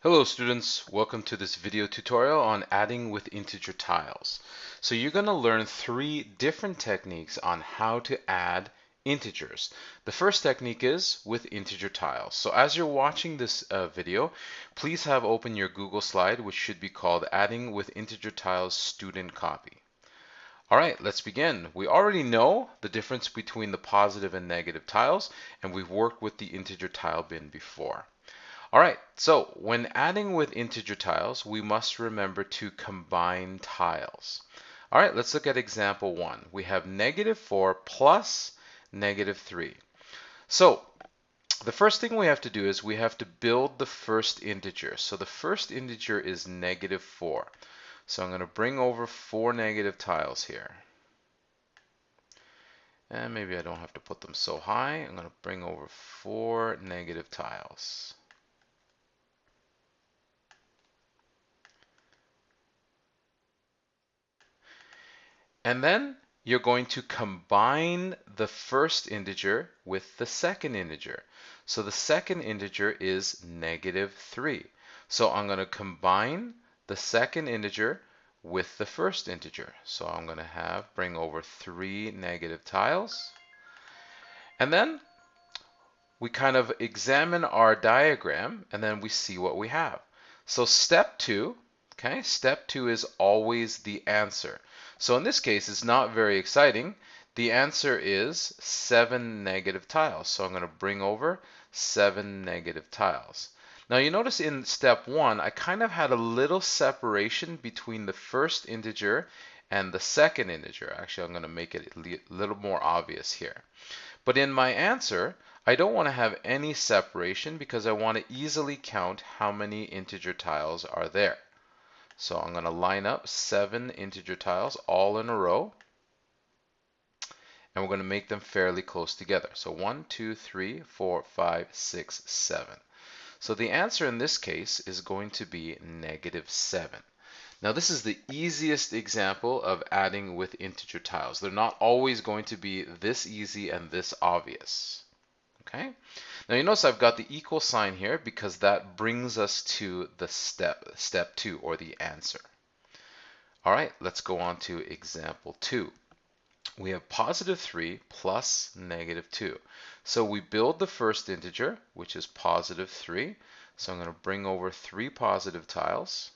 Hello students, welcome to this video tutorial on adding with integer tiles. So you're going to learn three different techniques on how to add integers. The first technique is with integer tiles. So as you're watching this video, please have open your Google slide, which should be called Adding with Integer Tiles Student Copy. All right, let's begin. We already know the difference between the positive and negative tiles, and we've worked with the integer tile bin before. All right, so when adding with integer tiles, we must remember to combine tiles. All right, let's look at example 1. We have -4 plus -3. So the first thing we have to do is we have to build the first integer. So the first integer is -4. So I'm going to bring over 4 negative tiles here. And maybe I don't have to put them so high. I'm going to bring over 4 negative tiles. And then you're going to combine the first integer with the second integer. So the second integer is -3. So I'm going to combine the second integer with the first integer. So I'm going to bring over 3 negative tiles. And then we kind of examine our diagram and then we see what we have. So step 2, okay, step 2 is always the answer. So in this case, it's not very exciting. The answer is 7 negative tiles. So I'm going to bring over 7 negative tiles. Now you notice in step 1, I kind of had a little separation between the first integer and the second integer. Actually, I'm going to make it a little more obvious here. But in my answer, I don't want to have any separation because I want to easily count how many integer tiles are there. So I'm going to line up 7 integer tiles all in a row, and we're going to make them fairly close together. So 1, 2, 3, 4, 5, 6, 7. So the answer in this case is going to be -7. Now this is the easiest example of adding with integer tiles. They're not always going to be this easy and this obvious. Okay. Now you notice I've got the equal sign here because that brings us to the step 2, or the answer. All right, let's go on to example 2. We have +3 plus -2. So we build the first integer, which is +3. So I'm going to bring over 3 positive tiles.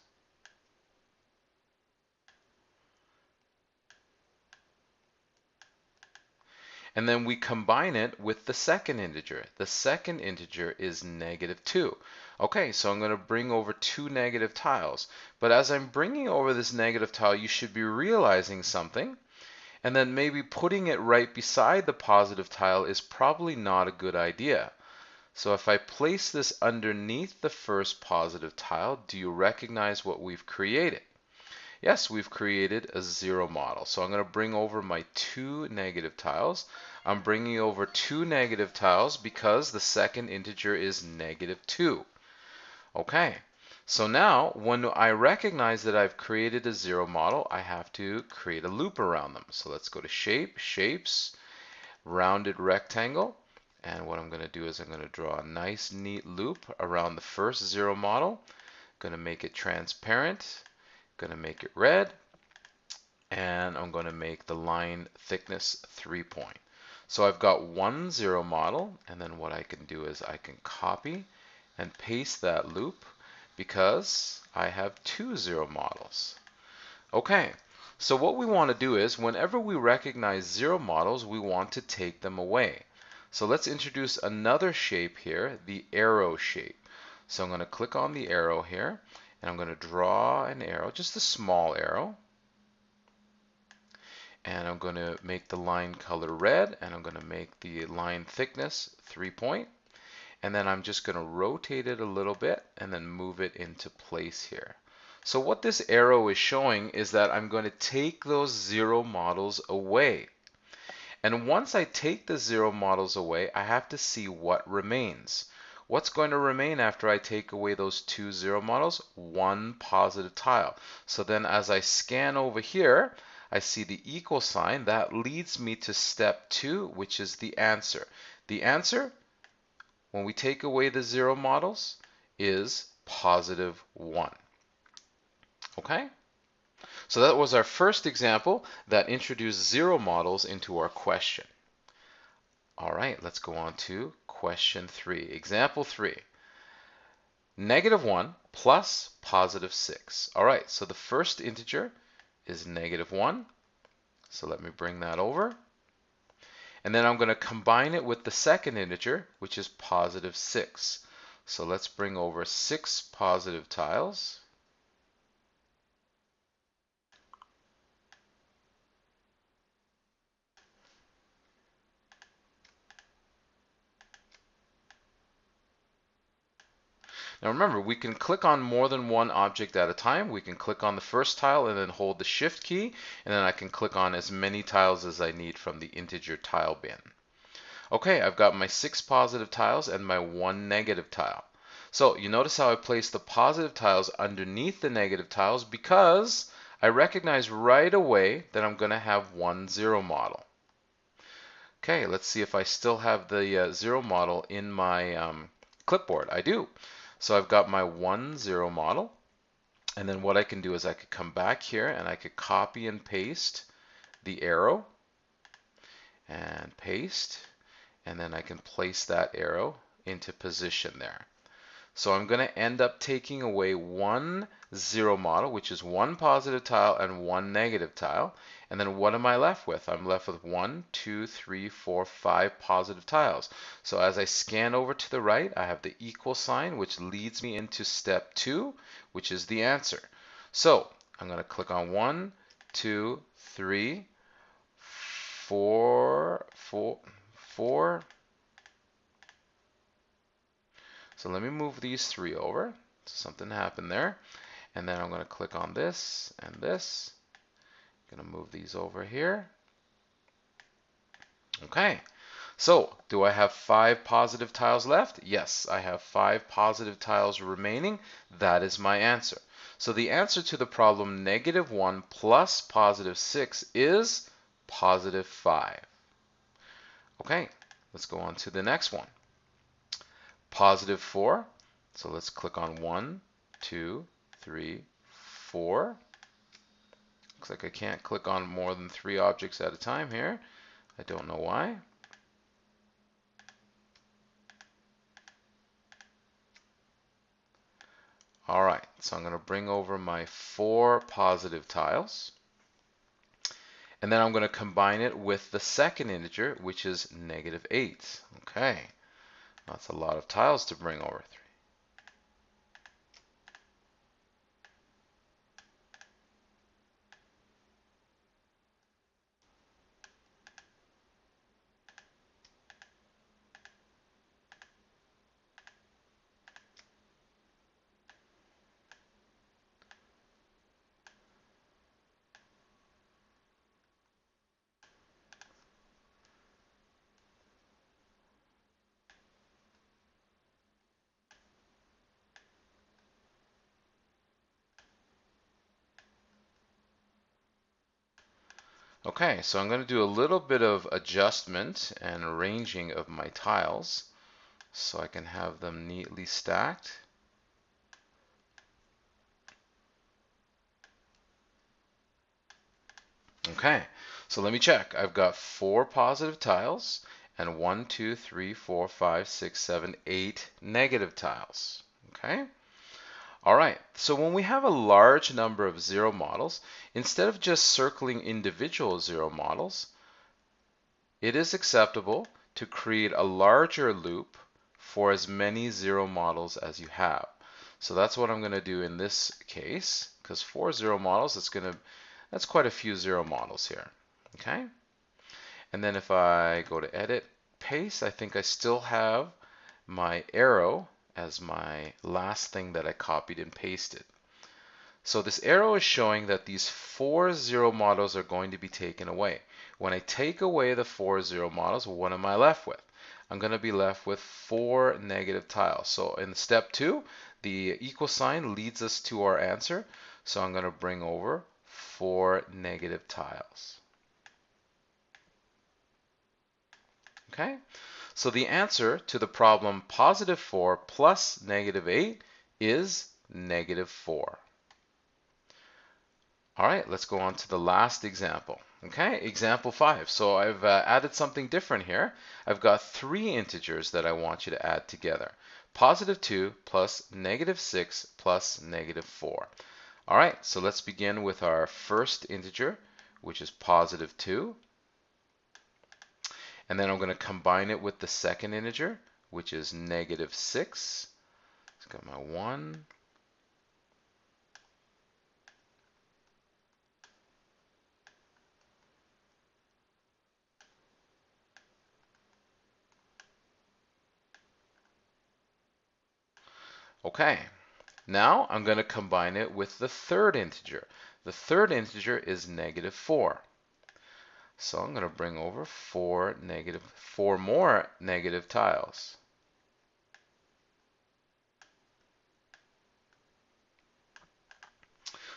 And then we combine it with the second integer. The second integer is -2. Okay, so I'm going to bring over 2 negative tiles. But as I'm bringing over this negative tile, you should be realizing something. And then maybe putting it right beside the positive tile is probably not a good idea. So if I place this underneath the first positive tile, do you recognize what we've created? Yes, we've created a zero model. So I'm going to bring over my 2 negative tiles. I'm bringing over 2 negative tiles because the second integer is -2. Okay, so now when I recognize that I've created a zero model, I have to create a loop around them. So let's go to Shape, Shapes, Rounded Rectangle. And what I'm going to do is I'm going to draw a nice, neat loop around the first zero model. Going to make it transparent. Going to make it red, and I'm going to make the line thickness 3 point. So I've got one zero model, and then what I can do is I can copy and paste that loop because I have 2 zero models. Okay, so what we want to do is whenever we recognize zero models, we want to take them away. So let's introduce another shape here, the arrow shape. So I'm going to click on the arrow here, and I'm going to draw an arrow, just a small arrow. And I'm going to make the line color red, and I'm going to make the line thickness 3 point. And then I'm just going to rotate it a little bit and then move it into place here. So what this arrow is showing is that I'm going to take those zero models away. And once I take the zero models away, I have to see what remains. What's going to remain after I take away those 2 zero models? One positive tile. So then as I scan over here, I see the equal sign. That leads me to step 2, which is the answer. The answer, when we take away the zero models, is positive 1. Okay? So that was our first example that introduced zero models into our question. All right, let's go on to question 3. Example 3. -1 plus positive 6. All right, so the first integer is -1. So let me bring that over. And then I'm going to combine it with the second integer, which is positive 6. So let's bring over 6 positive tiles. Now remember, we can click on more than one object at a time. We can click on the first tile and then hold the Shift key, and then I can click on as many tiles as I need from the integer tile bin. Okay, I've got my 6 positive tiles and my 1 negative tile. So you notice how I place the positive tiles underneath the negative tiles because I recognize right away that I'm going to have one zero model. Okay, let's see if I still have the zero model in my clipboard. I do. So I've got my 1 0 model, and then what I can do is I could come back here and I could copy and paste the arrow and paste, and then I can place that arrow into position there. So I'm going to end up taking away 1 0 model, which is 1 positive tile and 1 negative tile. And then what am I left with? I'm left with 1, 2, 3, 4, 5 positive tiles. So as I scan over to the right, I have the equal sign, which leads me into step 2, which is the answer. So I'm going to click on 1, 2, 3, 4. So let me move these 3 over. Something happened there. And then I'm going to click on this and this. I'm going to move these over here. Okay. So do I have 5 positive tiles left? Yes, I have 5 positive tiles remaining. That is my answer. So the answer to the problem -1 plus positive 6 is positive 5. Okay, let's go on to the next one. Positive 4. So let's click on 1, 2, 3, 4. Looks like I can't click on more than 3 objects at a time here. I don't know why. All right, so I'm going to bring over my 4 positive tiles. And then I'm going to combine it with the second integer, which is -8. Okay, that's a lot of tiles to bring over. Okay, so I'm going to do a little bit of adjustment and arranging of my tiles so I can have them neatly stacked. Okay, so let me check. I've got 4 positive tiles and 1, 2, 3, 4, 5, 6, 7, 8 negative tiles. Okay. All right, so when we have a large number of zero models, instead of just circling individual zero models, it is acceptable to create a larger loop for as many zero models as you have. So that's what I'm going to do in this case, because 4 zero models, that's quite a few zero models here. Okay, and then if I go to edit, paste, I think I still have my arrow as my last thing that I copied and pasted. So this arrow is showing that these 4 zero models are going to be taken away. When I take away the 4 zero models, what am I left with? I'm going to be left with 4 negative tiles. So in step 2, the equal sign leads us to our answer. So I'm going to bring over 4 negative tiles. Okay, so the answer to the problem +4 plus -8 is negative 4. All right, let's go on to the last example. Okay, example 5. So I've added something different here. I've got 3 integers that I want you to add together. Positive 2 plus negative 6 plus negative 4. All right, so let's begin with our first integer, which is positive 2. And then I'm going to combine it with the second integer, which is negative 6. Let's got my 1. Okay, now I'm going to combine it with the third integer. The third integer is negative 4. So I'm going to bring over 4 more negative tiles.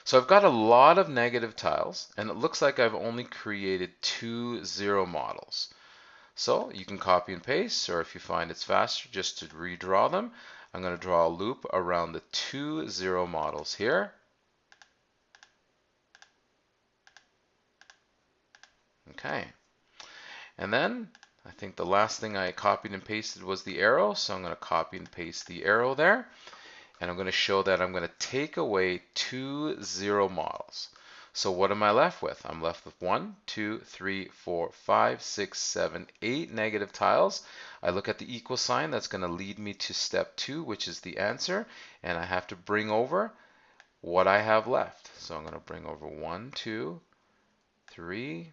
So I've got a lot of negative tiles, and it looks like I've only created 2 zero models. So you can copy and paste, or if you find it's faster, just to redraw them. I'm going to draw a loop around the 2 zero models here. Okay. And then I think the last thing I copied and pasted was the arrow, so I'm going to copy and paste the arrow there. And I'm going to show that I'm going to take away 2 zero models. So what am I left with? I'm left with 1, 2, 3, 4, 5, 6, 7, 8 negative tiles. I look at the equal sign. That's going to lead me to step 2, which is the answer. And I have to bring over what I have left. So I'm going to bring over 1, 2, 3,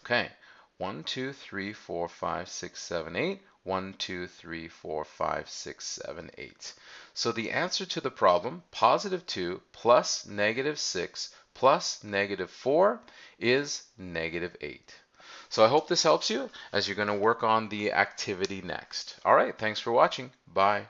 okay, 1, 2, 3, 4, 5, 6, 7, 8. 1, 2, 3, 4, 5, 6, 7, 8. So the answer to the problem, positive 2 plus negative 6 plus negative 4 is negative 8. So I hope this helps you as you're going to work on the activity next. All right, thanks for watching. Bye.